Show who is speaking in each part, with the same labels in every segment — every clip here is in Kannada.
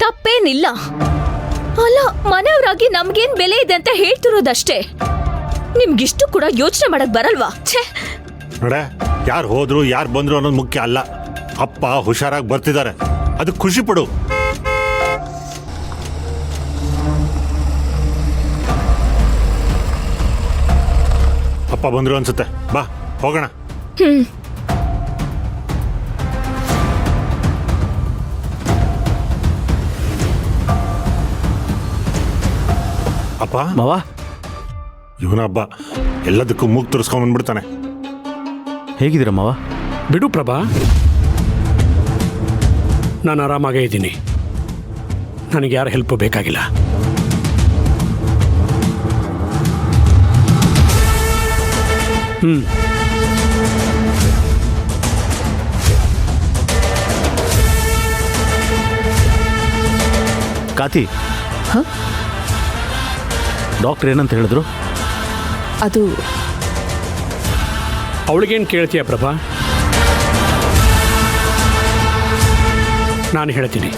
Speaker 1: ತಪ್ಪೇನಿಲ್ಲ. ಅಲ್ಲ, ಮನೆಯವರಾಗಿ ನಮ್ಗೇನ್ ಬೆಲೆ ಇದೆ ಅಂತ ಹೇಳ್ತಿರೋದಷ್ಟೇ. ನಿಮ್ಗಿಷ್ಟು ಕೂಡ ಯೋಚನೆ ಮಾಡಕ್ ಬರಲ್ವಾ? ಛೇ
Speaker 2: ನೋಡೆ, ಯಾರು ಹೋದ್ರು ಯಾರು ಬಂದ್ರು ಅನ್ನೋದು ಮುಖ್ಯ ಅಲ್ಲ. ಅಪ್ಪ ಹುಷಾರಾಗಿ ಬರ್ತಿದ್ದಾರೆ, ಅದಕ್ಕೆ ಖುಷಿ ಪಡು. ಅಪ್ಪ ಬಂದ್ರು ಅನ್ಸುತ್ತೆ, ಬಾ ಹೋಗೋಣ. ಅಪ್ಪ
Speaker 3: ಮಾವ,
Speaker 2: ಇವನ ಹಬ್ಬ ಎಲ್ಲದಕ್ಕೂ ಮೂಗ್ ತುರ್ಸ್ಕೊಂಡ್ ಬಂದ್ಬಿಡ್ತಾನೆ.
Speaker 3: ಹೇಗಿದ್ದೀರ ಮಾವ?
Speaker 4: ಬಿಡು ಪ್ರಭಾ, ನಾನು ಆರಾಮಾಗೇ ಇದ್ದೀನಿ. ನನಗೆ ಯಾರ ಹೆಲ್ಪ್ ಬೇಕಾಗಿಲ್ಲ.
Speaker 3: ಕಾತಿ, ಡಾಕ್ಟರ್ ಏನಂತ ಹೇಳಿದ್ರು?
Speaker 1: ಅದು
Speaker 4: ಅವಳಿಗೇನು ಕೇಳ್ತೀಯ ಪ್ರಭಾ? ನಾನು ಹೇಳ್ತೀನಿ.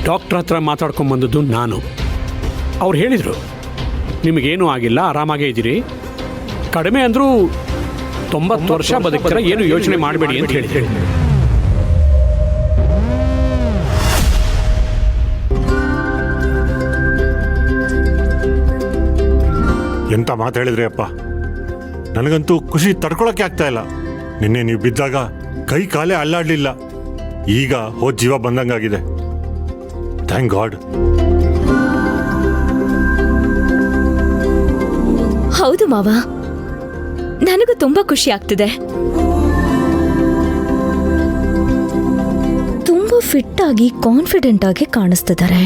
Speaker 4: ಡಾಕ್ಟ್ರ್ ಹತ್ರ ಮಾತಾಡ್ಕೊಂಬಂದದ್ದು ನಾನು. ಅವ್ರು ಹೇಳಿದರು, ನಿಮಗೇನೂ ಆಗಿಲ್ಲ, ಆರಾಮಾಗೇ ಇದ್ದೀರಿ. ಕಡಿಮೆ ಅಂದರೂ 90 ವರ್ಷ ಬದುಕಿದ್ರೆ ಏನು ಯೋಚನೆ ಮಾಡಬೇಡಿ ಅಂತ ಹೇಳಿದ್ರು.
Speaker 2: ಎಂತ ಮಾತು ಹೇಳಿದ್ರಿ ಅಪ್ಪ, ನನಗಂತೂ ಖುಷಿ ತಡ್ಕೊಳಕ್ಕೆ ಆಗ್ತಾ ಇಲ್ಲ. ನಿನ್ನೆ ನೀವು ಬಿದ್ದಾಗ ಕೈ ಕಾಲೇ ಅಲ್ಲಾಡ್ಲಿಲ್ಲ, ಈಗ ಹೋದ ಜೀವ ಬಂದಂಗಾಗಿದೆ. Thank god.
Speaker 1: ಹೌದು ಮಾವ, ನನಗೂ ತುಂಬಾ ಖುಷಿ ಆಗ್ತಿದೆ. ತುಂಬಾ ಫಿಟ್ ಆಗಿ ಕಾನ್ಫಿಡೆಂಟ್ ಆಗಿ ಕಾಣಿಸ್ತಿದ್ದಾರೆ.